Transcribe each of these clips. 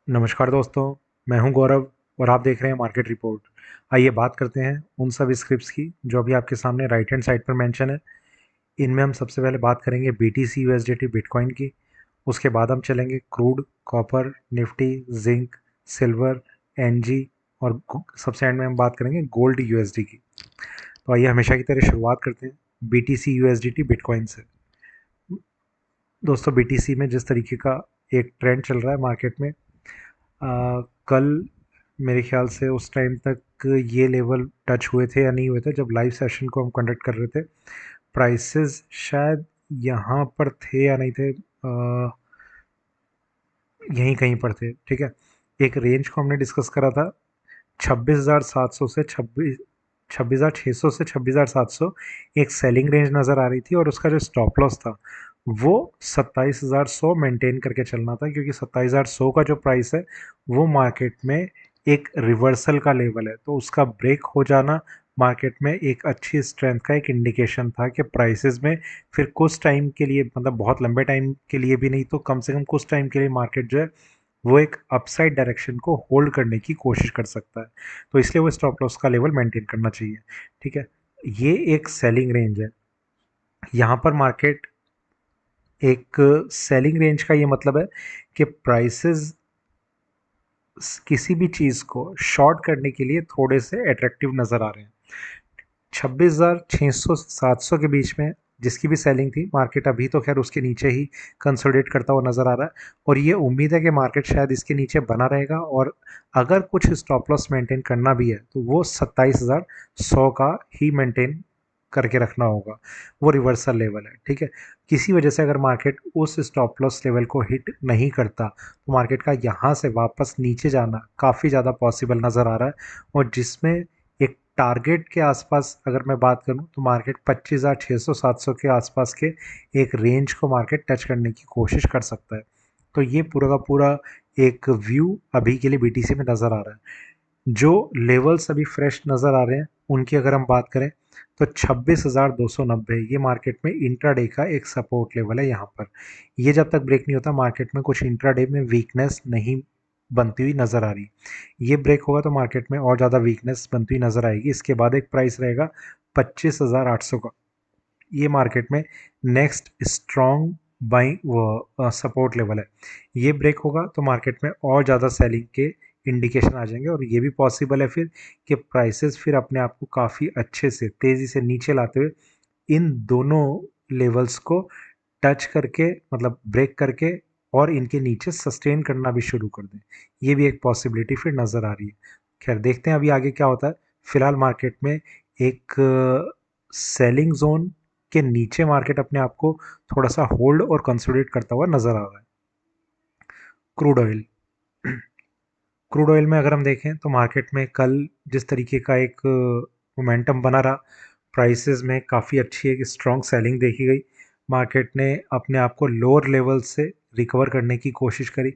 नमस्कार दोस्तों। मैं हूं गौरव और आप देख रहे हैं मार्केट रिपोर्ट। आइए बात करते हैं उन सब स्क्रिप्ट्स की जो अभी आपके सामने राइट हैंड साइड पर मेंशन है। इनमें हम सबसे पहले बात करेंगे BTC USDT बिटकॉइन की। उसके बाद हम चलेंगे crude, copper, Nifty, zinc, silver, NG और सबसे एंड में हम बात करेंगे गोल्ड USD की। तो आइए हमेशा की तरह शुरुआत करते हैं BTC USDT बिटकॉइन से। दोस्तों, BTC में जिस तरीके का एक ट्रेंड चल रहा है मार्केट में, कल मेरे ख्याल से उस टाइम तक ये लेवल टच हुए थे या नहीं हुए थे जब लाइव सेशन को हम कंडक्ट कर रहे थे। प्राइसेस शायद यहाँ पर थे या नहीं थे, यहीं कहीं पर थे। ठीक है, एक रेंज को हमने डिस्कस करा था 26,700 से 26,600 से 26,700 एक सेलिंग रेंज नज़र आ रही थी, और उसका जो स्टॉप लॉस था वो 27,100 मेंटेन करके चलना था, क्योंकि 27,100 का जो प्राइस है वो मार्केट में एक रिवर्सल का लेवल है। तो उसका ब्रेक हो जाना मार्केट में एक अच्छी स्ट्रेंथ का एक इंडिकेशन था कि प्राइसेस में फिर कुछ टाइम के लिए, मतलब बहुत लंबे टाइम के लिए भी नहीं तो कम से कम कुछ टाइम के लिए मार्केट जो है वो एक अपसाइड डायरेक्शन को होल्ड करने की कोशिश कर सकता है। तो इसलिए वो स्टॉप लॉस का लेवल मेंटेन करना चाहिए। ठीक है, ये एक सेलिंग रेंज है। यहाँ पर मार्केट एक सेलिंग रेंज का ये मतलब है कि प्राइसेस किसी भी चीज़ को शॉर्ट करने के लिए थोड़े से अट्रैक्टिव नज़र आ रहे हैं। 26,600 से 700 के बीच में जिसकी भी सेलिंग थी, मार्केट अभी तो खैर उसके नीचे ही कंसोलिडेट करता हुआ नज़र आ रहा है, और ये उम्मीद है कि मार्केट शायद इसके नीचे बना रहेगा, और अगर कुछ स्टॉप लॉस मेंटेन करना भी है तो वो 27,100 का ही मेंटेन करके रखना होगा। वो रिवर्सल लेवल है। ठीक है, किसी वजह से अगर मार्केट उस स्टॉप लॉस लेवल को हिट नहीं करता तो मार्केट का यहाँ से वापस नीचे जाना काफ़ी ज़्यादा पॉसिबल नज़र आ रहा है, और जिसमें एक टारगेट के आसपास अगर मैं बात करूं तो मार्केट 25,600-700 के आसपास के एक रेंज को मार्केट टच करने की कोशिश कर सकता है। तो ये पूरा का पूरा एक व्यू अभी के लिए BTC में नज़र आ रहा है। जो लेवल्स अभी फ्रेश नज़र आ रहे हैं उनकी अगर हम बात करें तो 26,290 ये मार्केट में इंट्राडे का एक सपोर्ट लेवल है। यहाँ पर ये जब तक ब्रेक नहीं होता मार्केट में कुछ इंट्राडे में वीकनेस नहीं बनती हुई नज़र आ रही। ये ब्रेक होगा तो मार्केट में और ज़्यादा वीकनेस बनती हुई नज़र आएगी। इसके बाद एक प्राइस रहेगा 25,800 का। ये मार्केट में नेक्स्ट स्ट्रॉन्ग बाइंग वो सपोर्ट लेवल है। ये ब्रेक होगा तो मार्केट में और ज़्यादा सेलिंग के इंडिकेशन आ जाएंगे, और ये भी पॉसिबल है फिर कि प्राइसेस फिर अपने आप को काफ़ी अच्छे से तेज़ी से नीचे लाते हुए इन दोनों लेवल्स को टच करके, मतलब ब्रेक करके, और इनके नीचे सस्टेन करना भी शुरू कर दें। ये भी एक पॉसिबिलिटी फिर नज़र आ रही है। खैर देखते हैं अभी आगे क्या होता है। फिलहाल मार्केट में एक सेलिंग जोन के नीचे मार्केट अपने आप को थोड़ा सा होल्ड और कंसोलिडेट करता हुआ नज़र आ रहा है। क्रूड ऑयल क्रूड ऑयल में अगर हम देखें तो मार्केट में कल जिस तरीके का एक मोमेंटम बना रहा, प्राइसेस में काफ़ी अच्छी एक स्ट्रॉन्ग सेलिंग देखी गई। मार्केट ने अपने आप को लोअर लेवल से रिकवर करने की कोशिश करी।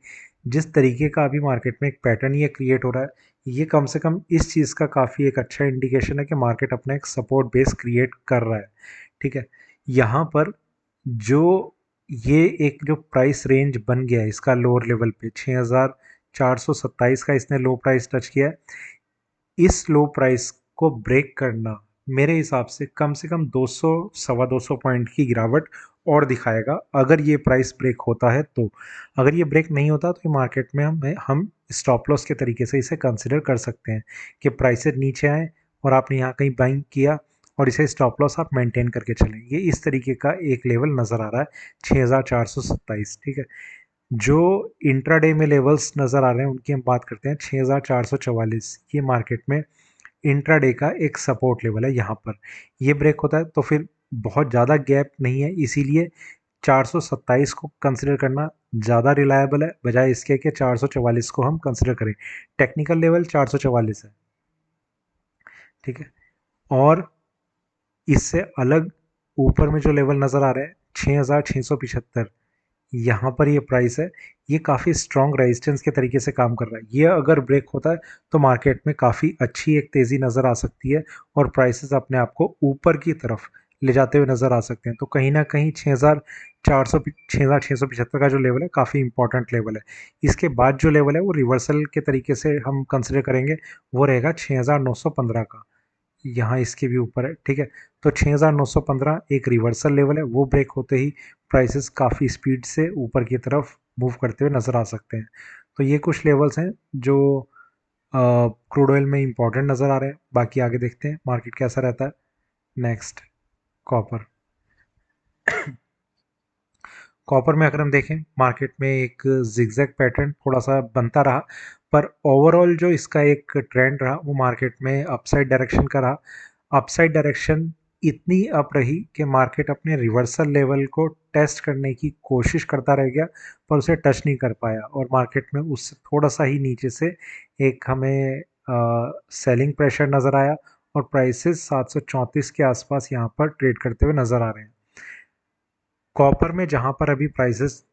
जिस तरीके का अभी मार्केट में एक पैटर्न ये क्रिएट हो रहा है, ये कम से कम इस चीज़ का काफ़ी एक अच्छा इंडिकेशन है कि मार्केट अपना एक सपोर्ट बेस क्रिएट कर रहा है। ठीक है, यहाँ पर जो ये एक जो प्राइस रेंज बन गया है इसका लोअर लेवल पे 6,427 का इसने लो प्राइस टच किया है। इस लो प्राइस को ब्रेक करना मेरे हिसाब से कम 200 सवा 200 पॉइंट की गिरावट और दिखाएगा अगर ये प्राइस ब्रेक होता है तो। अगर ये ब्रेक नहीं होता तो मार्केट में हम स्टॉप लॉस के तरीके से इसे कंसिडर कर सकते हैं कि प्राइसेस नीचे आए और आपने यहाँ कहीं बाइंग किया और इसे स्टॉप लॉस आप मेंटेन करके चलें। ये इस तरीके का एक लेवल नज़र आ रहा है 6,427। ठीक है, जो इंट्राडे में लेवल्स नज़र आ रहे हैं उनकी हम बात करते हैं। 6,444 ये मार्केट में इंट्राडे का एक सपोर्ट लेवल है। यहाँ पर ये ब्रेक होता है तो फिर बहुत ज़्यादा गैप नहीं है, इसीलिए 427 को कंसिडर करना ज़्यादा रिलायबल है बजाय इसके कि 444 को हम कंसिडर करें। टेक्निकल लेवल 444 है। ठीक है, और इससे अलग ऊपर में जो लेवल नज़र आ रहे हैं 6,675, यहाँ पर ये प्राइस है। ये काफ़ी स्ट्रॉन्ग रेजिस्टेंस के तरीके से काम कर रहा है। ये अगर ब्रेक होता है तो मार्केट में काफ़ी अच्छी एक तेज़ी नज़र आ सकती है और प्राइसेस अपने आप को ऊपर की तरफ ले जाते हुए नज़र आ सकते हैं। तो कहीं ना कहीं 6,675 का जो लेवल है काफ़ी इंपॉर्टेंट लेवल है। इसके बाद जो लेवल है वो रिवर्सल के तरीके से हम कंसिडर करेंगे, वो रहेगा 6,915 का, यहाँ इसके भी ऊपर है, ठीक है। तो 6,915 एक रिवर्सल लेवल है, वो ब्रेक होते ही प्राइसेस काफ़ी स्पीड से ऊपर की तरफ मूव करते हुए नज़र आ सकते हैं। तो ये कुछ लेवल्स हैं जो क्रूड ऑयल में इंपॉर्टेंट नज़र आ रहे हैं। बाकी आगे देखते हैं मार्केट कैसा रहता है। Next, copper. कॉपर में अगर हम देखें, मार्केट में एक जिगजैग पैटर्न थोड़ा सा बनता रहा, पर ओवरऑल जो इसका एक ट्रेंड रहा वो मार्केट में अपसाइड डायरेक्शन का रहा। अपसाइड डायरेक्शन इतनी अप रही कि मार्केट अपने रिवर्सल लेवल को टेस्ट करने की कोशिश करता रह गया, पर उसे टच नहीं कर पाया, और मार्केट में उससे थोड़ा सा ही नीचे से एक हमें सेलिंग प्रेशर नज़र आया, और प्राइसेस 734 के आसपास यहाँ पर ट्रेड करते हुए नज़र आ रहे हैं। कॉपर में जहाँ पर अभी प्राइसेस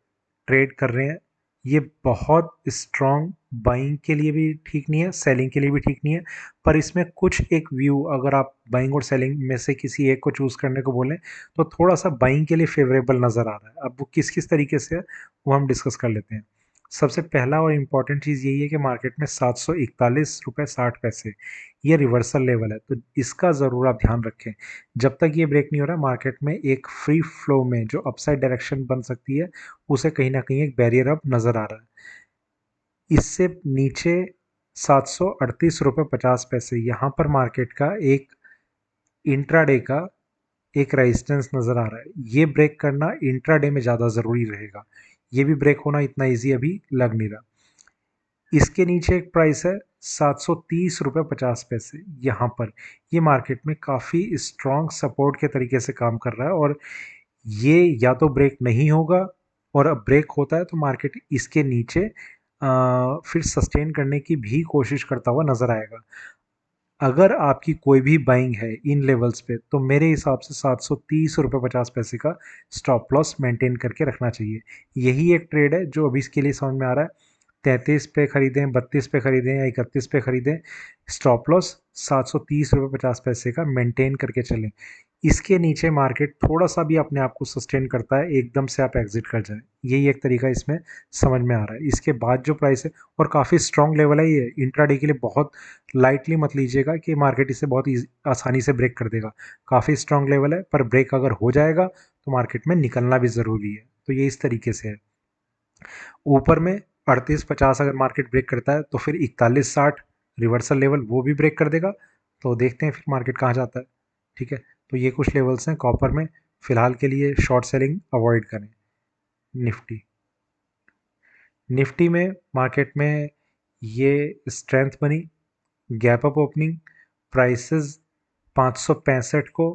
ट्रेड कर रहे हैं, ये बहुत स्ट्रॉन्ग बाइंग के लिए भी ठीक नहीं है, सेलिंग के लिए भी ठीक नहीं है, पर इसमें कुछ एक व्यू, अगर आप बाइंग और सेलिंग में से किसी एक को चूज़ करने को बोलें तो थोड़ा सा बाइंग के लिए फेवरेबल नज़र आ रहा है। अब वो किस किस तरीके से है वो हम डिस्कस कर लेते हैं। सबसे पहला और इम्पॉर्टेंट चीज़ यही है कि मार्केट में 741 रुपये 60 पैसे ये रिवर्सल लेवल है, तो इसका ज़रूर आप ध्यान रखें। जब तक ये ब्रेक नहीं हो रहा, मार्केट में एक फ्री फ्लो में जो अपसाइड डायरेक्शन बन सकती है, उसे कहीं ना कहीं एक बैरियर अब नज़र आ रहा है। इससे नीचे 738 रुपये 50 पैसे यहाँ पर मार्केट का एक इंट्राडे का एक रेजिस्टेंस नज़र आ रहा है। ये ब्रेक करना इंट्राडे में ज़्यादा ज़रूरी रहेगा, ये भी ब्रेक होना इतना ईजी अभी लग नहीं रहा। इसके नीचे एक प्राइस है 730 रुपये 50 पैसे, यहाँ पर ये मार्केट में काफ़ी स्ट्रॉन्ग सपोर्ट के तरीके से काम कर रहा है, और ये या तो ब्रेक नहीं होगा, और अब ब्रेक होता है तो मार्केट इसके नीचे फिर सस्टेन करने की भी कोशिश करता हुआ नज़र आएगा। अगर आपकी कोई भी बाइंग है इन लेवल्स पे, तो मेरे हिसाब से 730 रुपये 50 पैसे का स्टॉप लॉस मेंटेन करके रखना चाहिए। यही एक ट्रेड है जो अभी इसके लिए समझ में आ रहा है। 33 पे खरीदें, 32 पे खरीदें या 31 पे खरीदें, स्टॉप लॉस 730 रुपये 50 पैसे का मेंटेन करके चलें। इसके नीचे मार्केट थोड़ा सा भी अपने आप को सस्टेन करता है, एकदम से आप एग्जिट कर जाएं, यही एक तरीका इसमें समझ में आ रहा है। इसके बाद जो प्राइस है, और काफ़ी स्ट्रॉन्ग लेवल है, ये इंट्राडे के लिए बहुत लाइटली मत लीजिएगा कि मार्केट इसे बहुत आसानी से ब्रेक कर देगा। काफ़ी स्ट्रॉन्ग लेवल है, पर ब्रेक अगर हो जाएगा तो मार्केट में निकलना भी ज़रूरी है। तो ये इस तरीके से है। ऊपर में 38-50 अगर मार्केट ब्रेक करता है तो फिर 41-60 रिवर्सल लेवल वो भी ब्रेक कर देगा। तो देखते हैं फिर मार्केट कहाँ जाता है, ठीक है। तो ये कुछ लेवल्स हैं कॉपर में, फिलहाल के लिए शॉर्ट सेलिंग अवॉइड करें। निफ्टी, निफ्टी में मार्केट में ये स्ट्रेंथ बनी, गैप अप ओपनिंग, प्राइसेस 565 को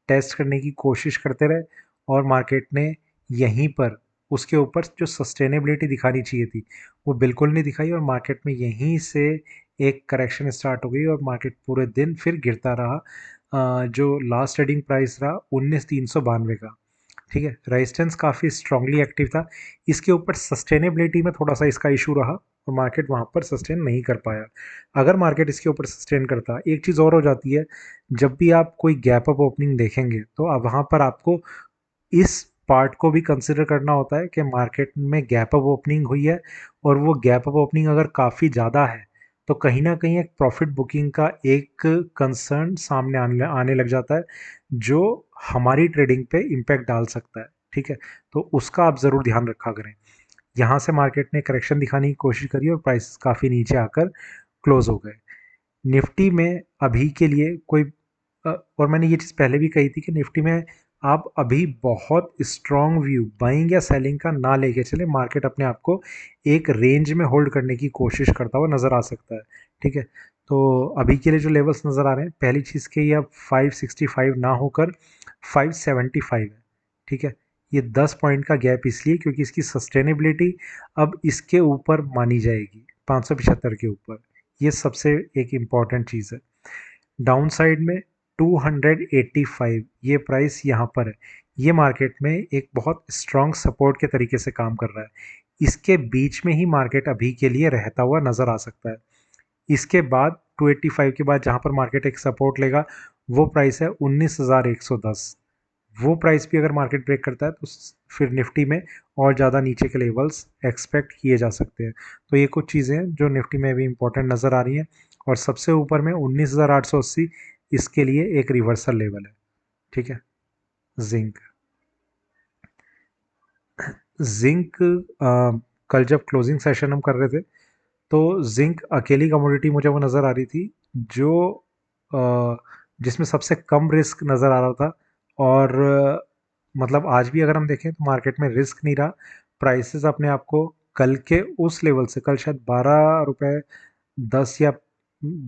टेस्ट करने की कोशिश करते रहे, और मार्केट ने यहीं पर उसके ऊपर जो सस्टेनेबिलिटी दिखानी चाहिए थी वो बिल्कुल नहीं दिखाई, और मार्केट में यहीं से एक करेक्शन स्टार्ट हो गई, और मार्केट पूरे दिन फिर गिरता रहा। जो लास्ट ट्रेडिंग प्राइस रहा 19,392 का, ठीक है। रेजिस्टेंस काफ़ी स्ट्रांगली एक्टिव था, इसके ऊपर सस्टेनेबिलिटी में थोड़ा सा इसका इशू रहा, और मार्केट वहाँ पर सस्टेन नहीं कर पाया। अगर मार्केट इसके ऊपर सस्टेन करता, एक चीज़ और हो जाती है, जब भी आप कोई गैप अप ओपनिंग देखेंगे तो अब वहाँ पर आपको इस पार्ट को भी कंसिडर करना होता है कि मार्केट में गैप अप ओपनिंग हुई है, और वो गैप अप ओपनिंग अगर काफ़ी ज़्यादा है तो कहीं ना कहीं एक प्रॉफिट बुकिंग का एक कंसर्न सामने आने आने लग जाता है, जो हमारी ट्रेडिंग पे इम्पैक्ट डाल सकता है, ठीक है। तो उसका आप ज़रूर ध्यान रखा करें। यहाँ से मार्केट ने करेक्शन दिखाने की कोशिश करी और प्राइस काफ़ी नीचे आकर क्लोज हो गए। निफ्टी में अभी के लिए कोई और मैंने ये चीज़ पहले भी कही थी कि निफ्टी में आप अभी बहुत स्ट्रॉन्ग व्यू बाइंग या सेलिंग का ना लेके चले, मार्केट अपने आप को एक रेंज में होल्ड करने की कोशिश करता हुआ नज़र आ सकता है, ठीक है। तो अभी के लिए जो लेवल्स नज़र आ रहे हैं, पहली चीज़ के ये अब 565 ना होकर 575 है, ठीक है। ये 10 पॉइंट का गैप इसलिए क्योंकि इसकी सस्टेनेबिलिटी अब इसके ऊपर मानी जाएगी, 575 के ऊपर। ये सबसे एक इम्पॉर्टेंट चीज़ है। डाउन साइड में 285 ये प्राइस यहाँ पर है, ये मार्केट में एक बहुत स्ट्रॉन्ग सपोर्ट के तरीके से काम कर रहा है। इसके बीच में ही मार्केट अभी के लिए रहता हुआ नज़र आ सकता है। इसके बाद 285 के बाद जहाँ पर मार्केट एक सपोर्ट लेगा, वो प्राइस है 19,110। वो प्राइस भी अगर मार्केट ब्रेक करता है तो फिर निफ्टी में और ज़्यादा नीचे के लेवल्स एक्सपेक्ट किए जा सकते हैं। तो ये कुछ चीज़ें हैं जो निफ्टी में भी इंपॉर्टेंट नज़र आ रही हैं। और सबसे ऊपर में 19,880 इसके लिए एक रिवर्सल लेवल है। ठीक है। जिंक जिंक कल जब क्लोजिंग सेशन हम कर रहे थे तो जिंक अकेली कमोडिटी मुझे वो नज़र आ रही थी जो अ, जिसमें सबसे कम रिस्क नज़र आ रहा था। और मतलब आज भी अगर हम देखें तो मार्केट में रिस्क नहीं रहा। प्राइसेस अपने आप को कल के उस लेवल से, कल शायद 12 रुपये 10 या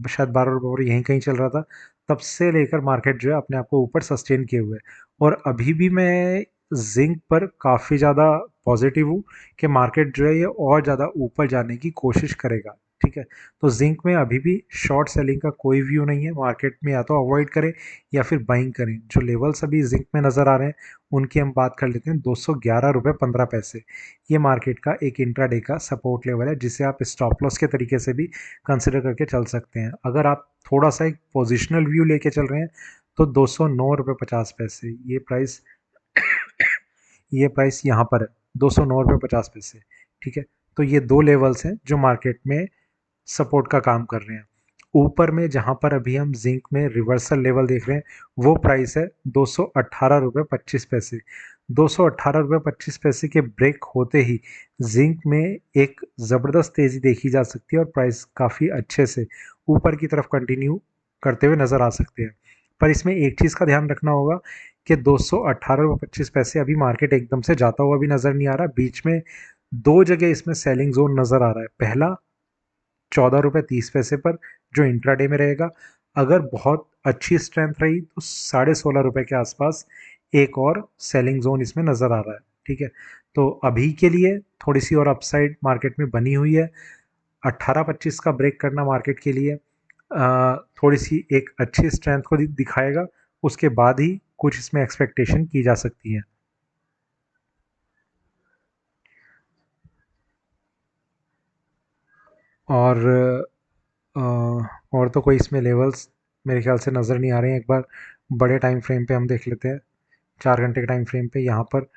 शायद 12 रुपये और यहीं कहीं चल रहा था, तब से लेकर मार्केट जो है अपने आप को ऊपर सस्टेन किए हुए है। और अभी भी मैं जिंक पर काफ़ी ज़्यादा पॉजिटिव हूँ कि मार्केट जो है ये और ज़्यादा ऊपर जाने की कोशिश करेगा। ठीक है। तो जिंक में अभी भी शॉर्ट सेलिंग का कोई व्यू नहीं है। मार्केट में या तो अवॉइड करें या फिर बाइंग करें। जो लेवल्स अभी जिंक में नज़र आ रहे हैं उनकी हम बात कर लेते हैं। 211 रुपये 15 पैसे ये मार्केट का एक इंट्राडे का सपोर्ट लेवल है, जिसे आप स्टॉप लॉस के तरीके से भी कंसिडर करके चल सकते हैं। अगर आप थोड़ा सा एक पोजिशनल व्यू लेके चल रहे हैं तो 209 रुपये 50 पैसे ये प्राइस यहाँ पर है, 209 रुपये 50 पैसे। ठीक है। तो ये दो लेवल्स हैं जो मार्केट में सपोर्ट का काम कर रहे हैं। ऊपर में जहां पर अभी हम जिंक में रिवर्सल लेवल देख रहे हैं वो प्राइस है 218 रुपये 25 पैसे। 218 रुपये 25 पैसे के ब्रेक होते ही जिंक में एक ज़बरदस्त तेज़ी देखी जा सकती है और प्राइस काफ़ी अच्छे से ऊपर की तरफ कंटिन्यू करते हुए नज़र आ सकते हैं। पर इसमें एक चीज़ का ध्यान रखना होगा कि 218 रुपये 25 पैसे अभी मार्केट एकदम से जाता हुआ भी नज़र नहीं आ रहा। बीच में दो जगह इसमें सेलिंग जोन नज़र आ रहा है। पहला 14 रुपये 30 पैसे पर जो इंट्राडे में रहेगा। अगर बहुत अच्छी स्ट्रेंथ रही तो 16.5 रुपये के आसपास एक और सेलिंग जोन इसमें नज़र आ रहा है। ठीक है। तो अभी के लिए थोड़ी सी और अपसाइड मार्केट में बनी हुई है। 18-25 का ब्रेक करना मार्केट के लिए थोड़ी सी एक अच्छी स्ट्रेंथ को दिखाएगा। उसके बाद ही कुछ इसमें एक्सपेक्टेशन की जा सकती है। और अ, और तो कोई इसमें लेवल्स मेरे ख्याल से नज़र नहीं आ रहे हैं। एक बार बड़े टाइम फ्रेम पे हम देख लेते हैं। 4 घंटे के टाइम फ्रेम पे यहाँ पर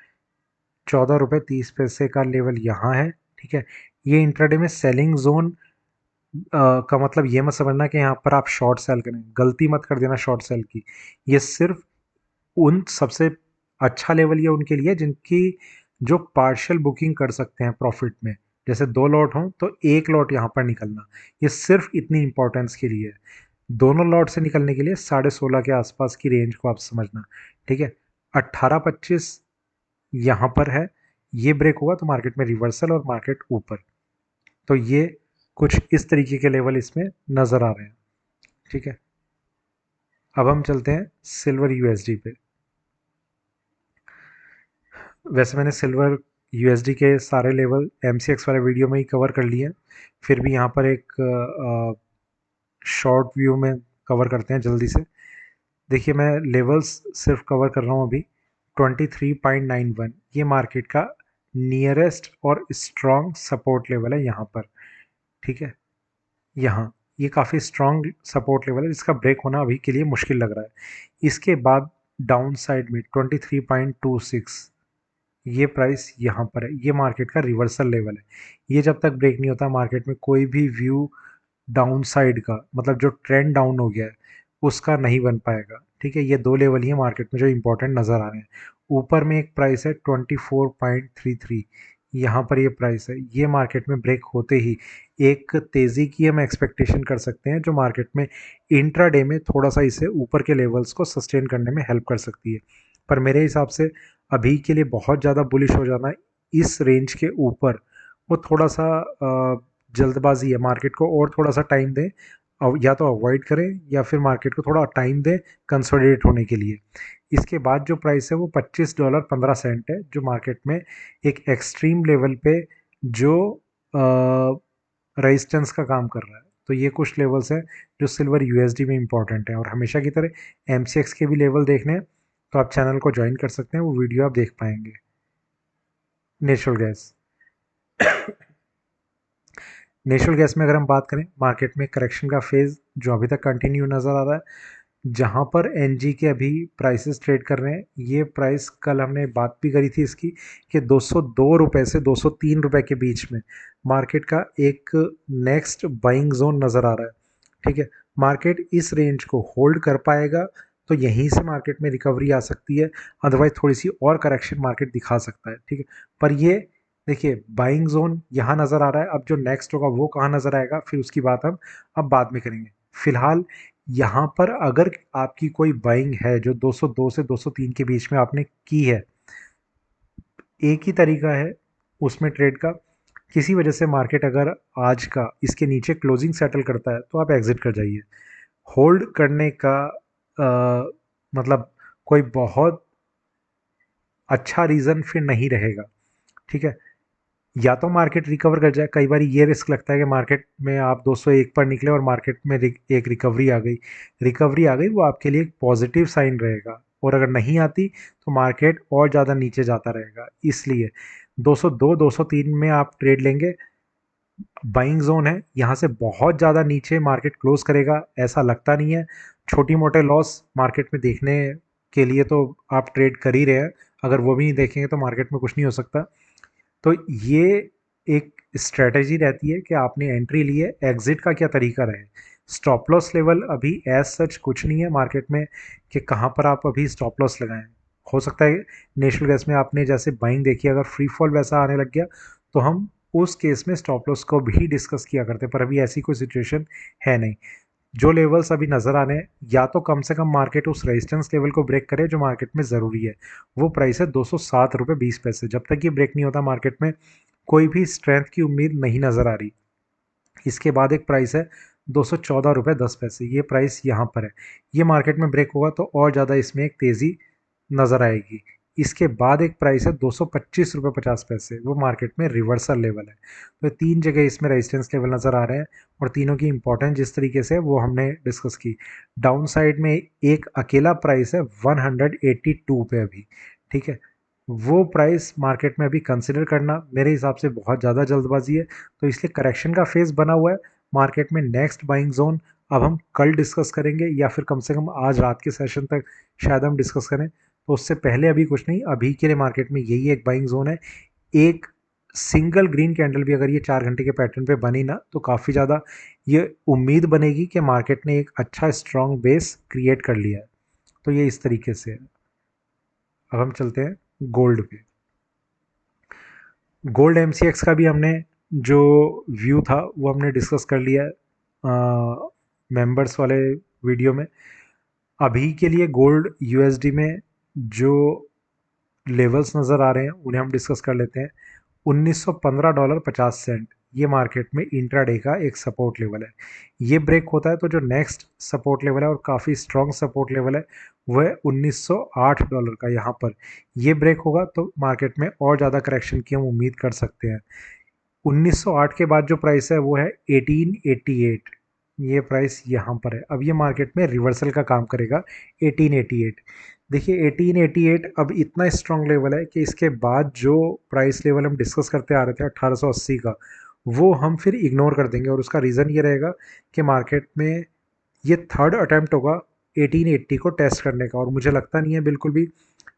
14 रुपये 30 पैसे का लेवल यहाँ है। ठीक है। ये इंट्राडे में सेलिंग जोन का मतलब ये मत समझना कि यहाँ पर आप शॉर्ट सेल करें। गलती मत कर देना शॉर्ट सेल की। ये सिर्फ उन सबसे अच्छा लेवल ये उनके लिए जिनकी जो पार्शियल बुकिंग कर सकते हैं प्रॉफिट में। जैसे 2 लॉट हों तो एक लॉट यहाँ पर निकलना, ये सिर्फ इतनी इंपॉर्टेंस के लिए है। दोनों लॉट से निकलने के लिए 16.5 के आसपास की रेंज को आप समझना। ठीक है। 18-25 यहाँ पर है। ये ब्रेक हुआ तो मार्केट में रिवर्सल और मार्केट ऊपर। तो ये कुछ इस तरीके के लेवल इसमें नज़र आ रहे हैं। ठीक है। अब हम चलते हैं सिल्वर यूएसडी पे। वैसे मैंने सिल्वर यूएसडी के सारे लेवल एमसीएक्स वाले वीडियो में ही कवर कर लिए हैं। फिर भी यहाँ पर एक शॉर्ट व्यू में कवर करते हैं जल्दी से। देखिए मैं लेवल्स सिर्फ कवर कर रहा हूँ अभी। 23.91 ये मार्केट का नियरेस्ट और स्ट्रॉन्ग सपोर्ट लेवल है यहाँ पर। ठीक है। यहाँ ये काफ़ी स्ट्रॉन्ग सपोर्ट लेवल है जिसका ब्रेक होना अभी के लिए मुश्किल लग रहा है। इसके बाद डाउन साइड में 23.26 ये प्राइस यहाँ पर है। ये मार्केट का रिवर्सल लेवल है। ये जब तक ब्रेक नहीं होता मार्केट में कोई भी व्यू डाउन साइड का, मतलब जो ट्रेंड डाउन हो गया है उसका नहीं बन पाएगा। ठीक है। ये दो लेवल ही है मार्केट में जो इंपॉर्टेंट नज़र आ रहे हैं। ऊपर में एक प्राइस है 24.33 यहाँ पर ये प्राइस है। ये मार्केट में ब्रेक होते ही एक तेज़ी की हम एक्सपेक्टेशन कर सकते हैं जो मार्केट में इंट्राडे में थोड़ा सा इसे ऊपर के लेवल्स को सस्टेन करने में हेल्प कर सकती है। पर मेरे हिसाब से अभी के लिए बहुत ज़्यादा बुलिश हो जाना इस रेंज के ऊपर वो थोड़ा सा जल्दबाजी है। मार्केट को और थोड़ा सा टाइम दें, या तो अवॉइड करें या फिर मार्केट को थोड़ा टाइम दें कंसोलिडेट होने के लिए। इसके बाद जो प्राइस है वो $25.15 है जो मार्केट में एक एक्सट्रीम लेवल पे जो रेजिस्टेंस का काम कर रहा है। तो ये कुछ लेवल्स हैं जो सिल्वर यूएसडी में इंपॉर्टेंट है। और हमेशा की तरह एमसीएक्स के भी लेवल देखने हैं तो आप चैनल को ज्वाइन कर सकते हैं, वो वीडियो आप देख पाएंगे। नेचुरल गैस नेचुरल गैस में अगर हम बात करें मार्केट में करेक्शन का फेज़ जो अभी तक कंटिन्यू नज़र आ रहा है। जहाँ पर एनजी के अभी प्राइसेस ट्रेड कर रहे हैं, ये प्राइस कल हमने बात भी करी थी इसकी कि 202 रुपये से 203 रुपये के बीच में मार्केट का एक नेक्स्ट बाइंग जोन नज़र आ रहा है। ठीक है, मार्केट इस रेंज को होल्ड कर पाएगा तो यहीं से मार्केट में रिकवरी आ सकती है, अदरवाइज थोड़ी सी और करेक्शन मार्केट दिखा सकता है। ठीक है, पर ये देखिए बाइंग जोन यहाँ नज़र आ रहा है, अब जो नेक्स्ट होगा वो कहाँ नज़र आएगा फिर उसकी बात हम अब बाद में करेंगे। फिलहाल यहाँ पर अगर आपकी कोई बाइंग है जो 202 से 203 के बीच में आपने की है, एक ही तरीका है उसमें ट्रेड का। किसी वजह से मार्केट अगर आज का इसके नीचे क्लोजिंग सेटल करता है तो आप एग्जिट कर जाइए। होल्ड करने का मतलब कोई बहुत अच्छा रीज़न फिर नहीं रहेगा। ठीक है, या तो मार्केट रिकवर कर जाए, कई बार ये रिस्क लगता है कि मार्केट में आप 201 पर निकले और मार्केट में एक रिकवरी आ गई, वो आपके लिए एक पॉजिटिव साइन रहेगा। और अगर नहीं आती तो मार्केट और ज़्यादा नीचे जाता रहेगा। इसलिए 202 203 में आप ट्रेड लेंगे, बाइंग जोन है, यहाँ से बहुत ज़्यादा नीचे मार्केट क्लोज करेगा ऐसा लगता नहीं है। छोटी मोटे लॉस मार्केट में देखने के लिए तो आप ट्रेड कर ही रहे हैं, अगर वो भी नहीं देखेंगे तो मार्केट में कुछ नहीं हो सकता। तो ये एक स्ट्रेटजी रहती है कि आपने एंट्री ली है, एग्जिट का क्या तरीका रहे। स्टॉप लॉस लेवल अभी एज सच कुछ नहीं है मार्केट में कि कहाँ पर आप अभी स्टॉप लॉस लगाएं। हो सकता है नेशनल गैस में आपने जैसे बाइंग देखी, अगर फ्री फॉल वैसा आने लग गया तो हम उस केस में स्टॉप लॉस को भी डिस्कस किया करते, पर अभी ऐसी कोई सिचुएशन है नहीं। जो लेवल्स अभी नज़र आ रहे हैं, या तो कम से कम मार्केट उस रेजिस्टेंस लेवल को ब्रेक करे जो मार्केट में ज़रूरी है, वो प्राइस है 207 रुपये 20 पैसे। जब तक ये ब्रेक नहीं होता मार्केट में कोई भी स्ट्रेंथ की उम्मीद नहीं नज़र आ रही। इसके बाद एक प्राइस है 214 रुपये 10 पैसे, ये प्राइस यहाँ पर है। ये मार्केट में ब्रेक होगा तो और ज़्यादा इसमें एक तेज़ी नज़र आएगी। इसके बाद एक प्राइस है 225 रुपये 50 पैसे, वो मार्केट में रिवर्सल लेवल है। तो तीन जगह इसमें रेजिस्टेंस लेवल नज़र आ रहे हैं और तीनों की इंपॉर्टेंस जिस तरीके से वो हमने डिस्कस की। डाउन साइड में एक अकेला प्राइस है 182 पे अभी। ठीक है, वो प्राइस मार्केट में अभी कंसिडर करना मेरे हिसाब से बहुत ज़्यादा जल्दबाजी है, तो इसलिए करेक्शन का फेज़ बना हुआ है मार्केट में। नेक्स्ट बाइंग जोन अब हम कल डिस्कस करेंगे या फिर कम से कम आज रात के सेशन तक शायद हम डिस्कस करें, तो उससे पहले अभी कुछ नहीं। अभी के लिए मार्केट में यही एक बाइंग जोन है। एक सिंगल ग्रीन कैंडल भी अगर ये 4 घंटे के पैटर्न पे बनी ना तो काफ़ी ज़्यादा ये उम्मीद बनेगी कि मार्केट ने एक अच्छा स्ट्रॉन्ग बेस क्रिएट कर लिया है। तो ये इस तरीके से है। अब हम चलते हैं गोल्ड पे। गोल्ड एमसीएक्स का भी हमने जो व्यू था वो हमने डिस्कस कर लिया है मेंबर्स वाले वीडियो में। अभी के लिए गोल्ड यूएसडी में जो लेवल्स नज़र आ रहे हैं उन्हें हम डिस्कस कर लेते हैं। $1915.50 ये मार्केट में इंट्राडे का एक सपोर्ट लेवल है। ये ब्रेक होता है तो जो नेक्स्ट सपोर्ट लेवल है और काफ़ी स्ट्रॉन्ग सपोर्ट लेवल है वह है $1908 का। यहाँ पर ये ब्रेक होगा तो मार्केट में और ज़्यादा करेक्शन की हम उम्मीद कर सकते हैं। 1908 के बाद जो प्राइस है वो है 1888, ये प्राइस यहाँ पर है। अब ये मार्केट में रिवर्सल का काम करेगा 1888। देखिए 1888 अब इतना स्ट्रॉन्ग लेवल है कि इसके बाद जो प्राइस लेवल हम डिस्कस करते आ रहे थे 1880 का, वो हम फिर इग्नोर कर देंगे। और उसका रीज़न ये रहेगा कि मार्केट में ये थर्ड अटैम्प्ट होगा 1880 को टेस्ट करने का, और मुझे लगता नहीं है बिल्कुल भी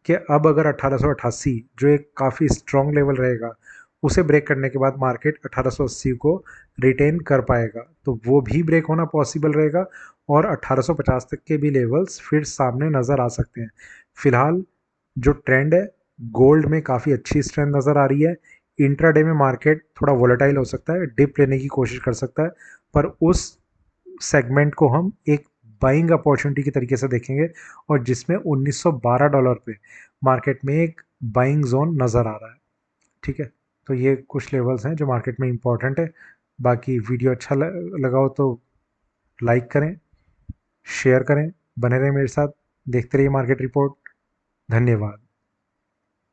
कि अब अगर 1888 जो एक काफ़ी स्ट्रॉन्ग लेवल रहेगा उसे ब्रेक करने के बाद मार्केट 1880 को रिटेन कर पाएगा, तो वो भी ब्रेक होना पॉसिबल रहेगा और 1850 तक के भी लेवल्स फिर सामने नज़र आ सकते हैं। फिलहाल जो ट्रेंड है गोल्ड में काफ़ी अच्छी स्ट्रेंथ नज़र आ रही है। इंट्राडे में मार्केट थोड़ा वोलेटाइल हो सकता है, डिप लेने की कोशिश कर सकता है, पर उस सेगमेंट को हम एक बाइंग अपॉर्चुनिटी की तरीके से देखेंगे और जिसमें $1912 पे मार्केट में एक बाइंग जोन नज़र आ रहा है। ठीक है, तो ये कुछ लेवल्स हैं जो मार्केट में इंपॉर्टेंट है। बाकी वीडियो अच्छा लगा हो तो लाइक करें, शेयर करें, बने रहें मेरे साथ, देखते रहिए मार्केट रिपोर्ट। धन्यवाद।